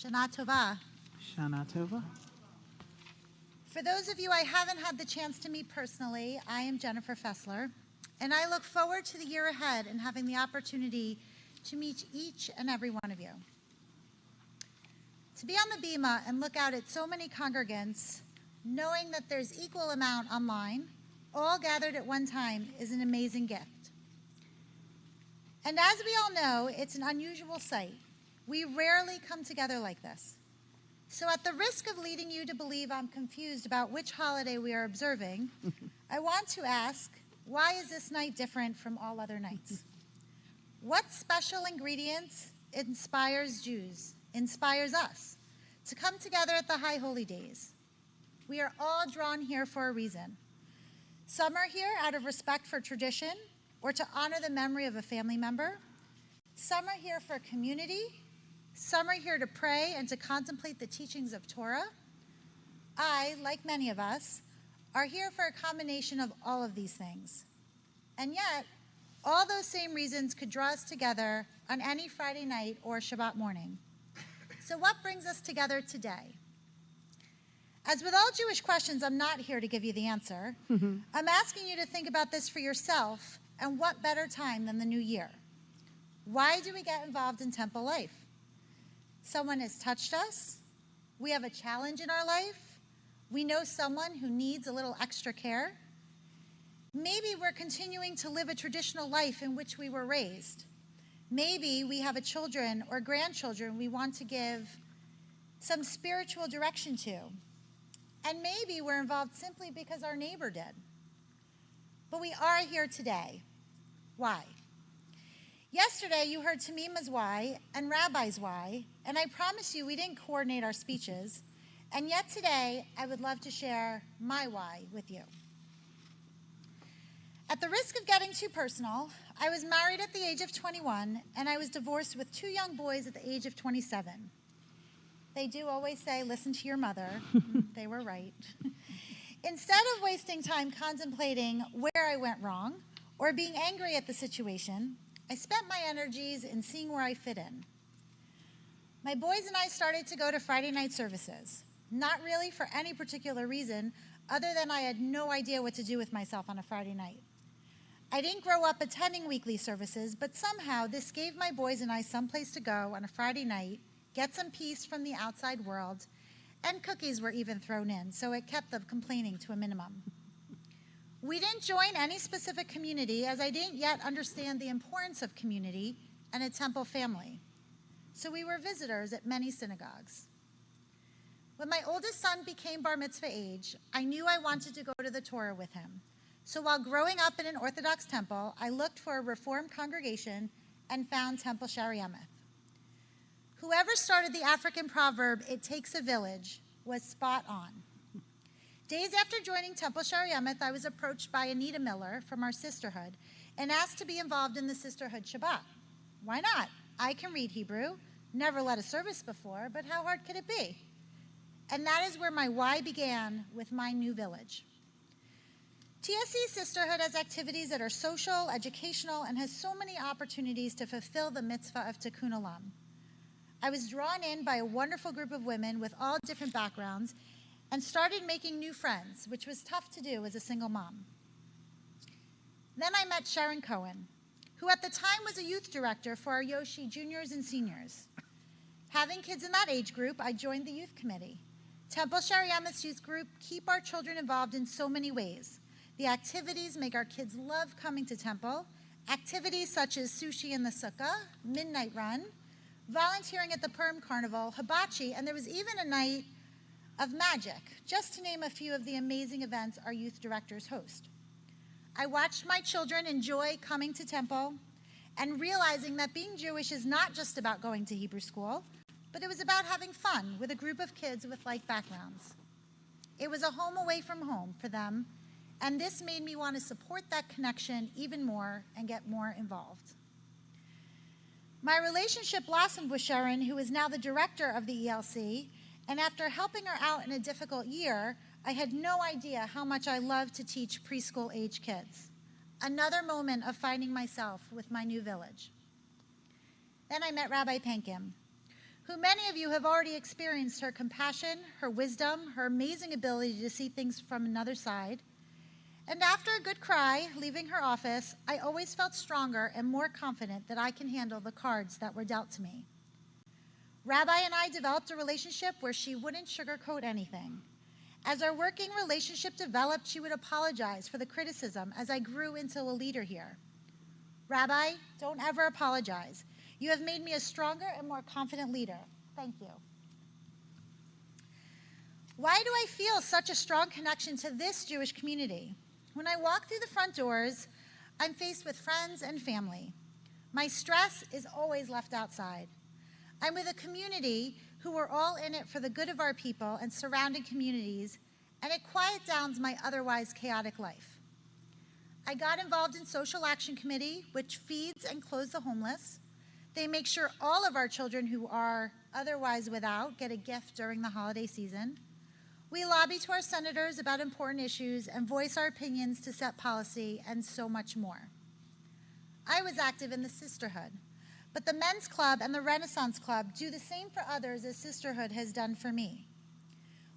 Shana Tova. Shana Tova. For those of you I haven't had the chance to meet personally, I am Jennifer Fessler, and I look forward to the year ahead and having the opportunity to meet each and every one of you. To be on the Bima and look out at so many congregants, knowing that there's equal amount online, all gathered at one time, is an amazing gift. And as we all know, it's an unusual sight. We rarely come together like this. So at the risk of leading you to believe I'm confused about which holiday we are observing, I want to ask, why is this night different from all other nights? What special ingredients inspires us to come together at the High Holy Days? We are all drawn here for a reason. Some are here out of respect for tradition or to honor the memory of a family member. Some are here for community. Some are here to pray and to contemplate the teachings of Torah. I, like many of us, are here for a combination of all of these things. And yet, all those same reasons could draw us together on any Friday night or Shabbat morning. So what brings us together today? As with all Jewish questions, I'm not here to give you the answer. I'm asking you to think about this for yourself, and what better time than the new year? Why do we get involved in temple life? Someone has touched us. We have a challenge in our life. We know someone who needs a little extra care. Maybe we're continuing to live a traditional life in which we were raised. Maybe we have a children or grandchildren we want to give some spiritual direction to. And maybe we're involved simply because our neighbor did. But we are here today. Why? Yesterday, you heard Tamima's why and Rabbi's why, and I promise you we didn't coordinate our speeches, and yet today, I would love to share my why with you. At the risk of getting too personal, I was married at the age of 21, and I was divorced with 2 young boys at the age of 27. They do always say, listen to your mother. They were right. Instead of wasting time contemplating where I went wrong or being angry at the situation, I spent my energies in seeing where I fit in. My boys and I started to go to Friday night services, not really for any particular reason other than I had no idea what to do with myself on a Friday night. I didn't grow up attending weekly services, but somehow this gave my boys and I someplace to go on a Friday night, get some peace from the outside world, and cookies were even thrown in, so it kept the complaining to a minimum. We didn't join any specific community as I didn't yet understand the importance of community and a temple family. So we were visitors at many synagogues. When my oldest son became bar mitzvah age, I knew I wanted to go to the Torah with him. So while growing up in an Orthodox temple, I looked for a Reformed congregation and found Temple Shari Emeth. Whoever started the African proverb, "It takes a village," was spot on. Days after joining Temple Shari Emeth, I was approached by Anita Miller from our sisterhood and asked to be involved in the sisterhood Shabbat. Why not? I can read Hebrew, never led a service before, but how hard could it be? And that is where my why began with my new village. TSC Sisterhood has activities that are social, educational, and has so many opportunities to fulfill the mitzvah of Tikkun Olam. I was drawn in by a wonderful group of women with all different backgrounds and started making new friends, which was tough to do as a single mom. Then I met Sharon Cohen, who at the time was a youth director for our Yoshi juniors and seniors. Having kids in that age group, I joined the youth committee. Temple Shari Emeth's youth group keep our children involved in so many ways. The activities make our kids love coming to temple. Activities such as sushi in the sukkah, midnight run, volunteering at the Purim Carnival, hibachi, and there was even a night of magic, just to name a few of the amazing events our youth directors host. I watched my children enjoy coming to temple and realizing that being Jewish is not just about going to Hebrew school, but it was about having fun with a group of kids with like backgrounds. It was a home away from home for them, and this made me want to support that connection even more and get more involved. My relationship blossomed with Sharon, who is now the director of the ELC, and after helping her out in a difficult year, I had no idea how much I loved to teach preschool-age kids. Another moment of finding myself with my new village. Then I met Rabbi Pankim, who many of you have already experienced her compassion, her wisdom, her amazing ability to see things from another side. And after a good cry, leaving her office, I always felt stronger and more confident that I can handle the cards that were dealt to me. Rabbi and I developed a relationship where she wouldn't sugarcoat anything. As our working relationship developed, she would apologize for the criticism as I grew into a leader here. Rabbi, don't ever apologize. You have made me a stronger and more confident leader. Thank you. Why do I feel such a strong connection to this Jewish community? When I walk through the front doors, I'm faced with friends and family. My stress is always left outside. I'm with a community who are all in it for the good of our people and surrounding communities, and it quiets down my otherwise chaotic life. I got involved in Social Action Committee, which feeds and clothes the homeless. They make sure all of our children who are otherwise without get a gift during the holiday season. We lobby to our senators about important issues and voice our opinions to set policy, and so much more. I was active in the sisterhood, but the Men's Club and the Renaissance Club do the same for others as Sisterhood has done for me.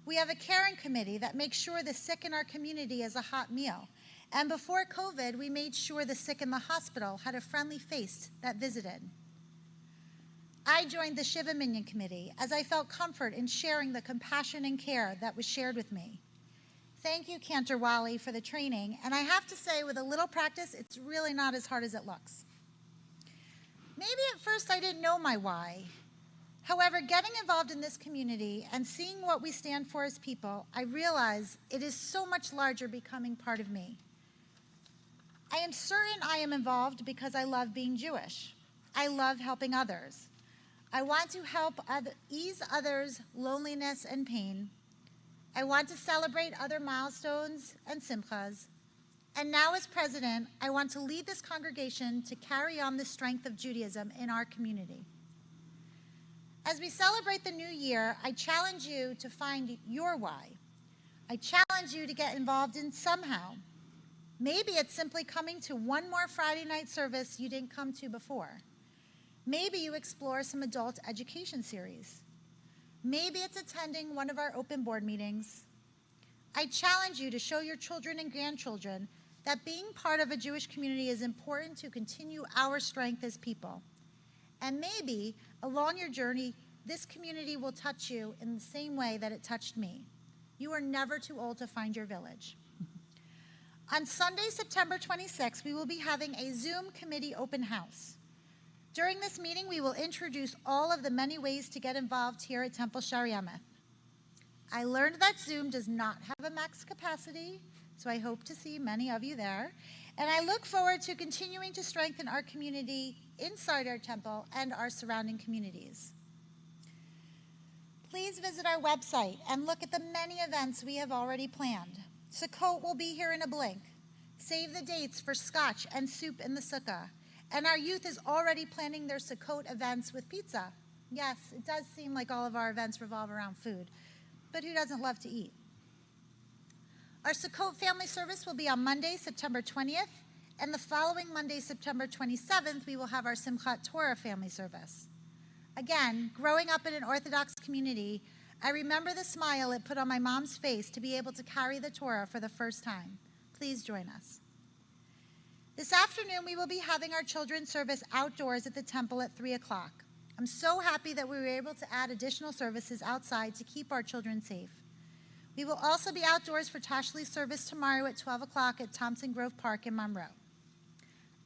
We have a caring committee that makes sure the sick in our community is a hot meal, and before COVID, we made sure the sick in the hospital had a friendly face that visited. I joined the Shiva Minyan Committee as I felt comfort in sharing the compassion and care that was shared with me. Thank you, Cantor Wally, for the training, and I have to say, with a little practice, it's really not as hard as it looks. Maybe at first I didn't know my why. However, getting involved in this community and seeing what we stand for as people, I realize it is so much larger becoming part of me. I am certain I am involved because I love being Jewish. I love helping others. I want to help ease others' loneliness and pain. I want to celebrate other milestones and simchas. And now as president, I want to lead this congregation to carry on the strength of Judaism in our community. As we celebrate the new year, I challenge you to find your why. I challenge you to get involved in somehow. Maybe it's simply coming to one more Friday night service you didn't come to before. Maybe you explore some adult education series. Maybe it's attending one of our open board meetings. I challenge you to show your children and grandchildren that being part of a Jewish community is important to continue our strength as people. And maybe, along your journey, this community will touch you in the same way that it touched me. You are never too old to find your village. On Sunday, September 26th, we will be having a Zoom committee open house. During this meeting, we will introduce all of the many ways to get involved here at Temple Shar Yameth. I learned that Zoom does not have a max capacity, so I hope to see many of you there. And I look forward to continuing to strengthen our community inside our temple and our surrounding communities. Please visit our website and look at the many events we have already planned. Sukkot will be here in a blink. Save the dates for scotch and soup in the sukkah. And our youth is already planning their Sukkot events with pizza. Yes, it does seem like all of our events revolve around food, but who doesn't love to eat? Our Sukkot family service will be on Monday, September 20th, and the following Monday, September 27th, we will have our Simchat Torah family service. Again, growing up in an Orthodox community, I remember the smile it put on my mom's face to be able to carry the Torah for the first time. Please join us. This afternoon, we will be having our children's service outdoors at the temple at 3 o'clock. I'm so happy that we were able to add additional services outside to keep our children safe. We will also be outdoors for Tashli service tomorrow at 12 o'clock at Thompson Grove Park in Monroe.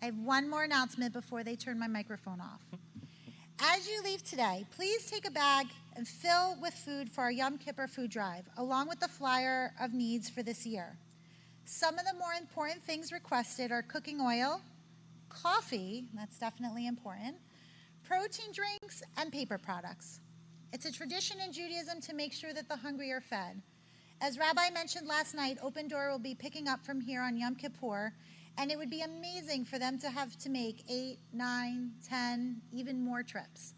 I have one more announcement before they turn my microphone off. As you leave today, please take a bag and fill with food for our Yom Kippur food drive, along with the flyer of needs for this year. Some of the more important things requested are cooking oil, coffee, that's definitely important, protein drinks, and paper products. It's a tradition in Judaism to make sure that the hungry are fed. As Rabbi mentioned last night, Open Door will be picking up from here on Yom Kippur, and it would be amazing for them to have to make 8, 9, 10, even more trips.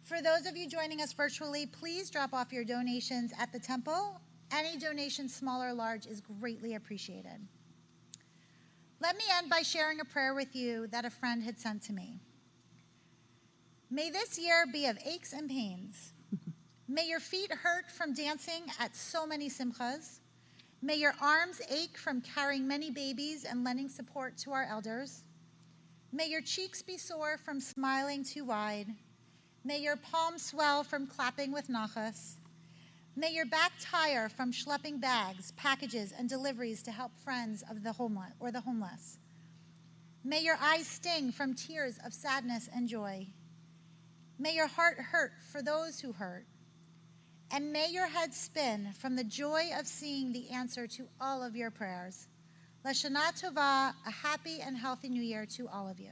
For those of you joining us virtually, please drop off your donations at the temple. Any donation, small or large, is greatly appreciated. Let me end by sharing a prayer with you that a friend had sent to me. May this year be of aches and pains. May your feet hurt from dancing at so many simchas. May your arms ache from carrying many babies and lending support to our elders. May your cheeks be sore from smiling too wide. May your palms swell from clapping with nachas. May your back tire from schlepping bags, packages, and deliveries to help friends of the homeless. May your eyes sting from tears of sadness and joy. May your heart hurt for those who hurt. And may your head spin from the joy of seeing the answer to all of your prayers. L'Shana Tova, a happy and healthy new year to all of you.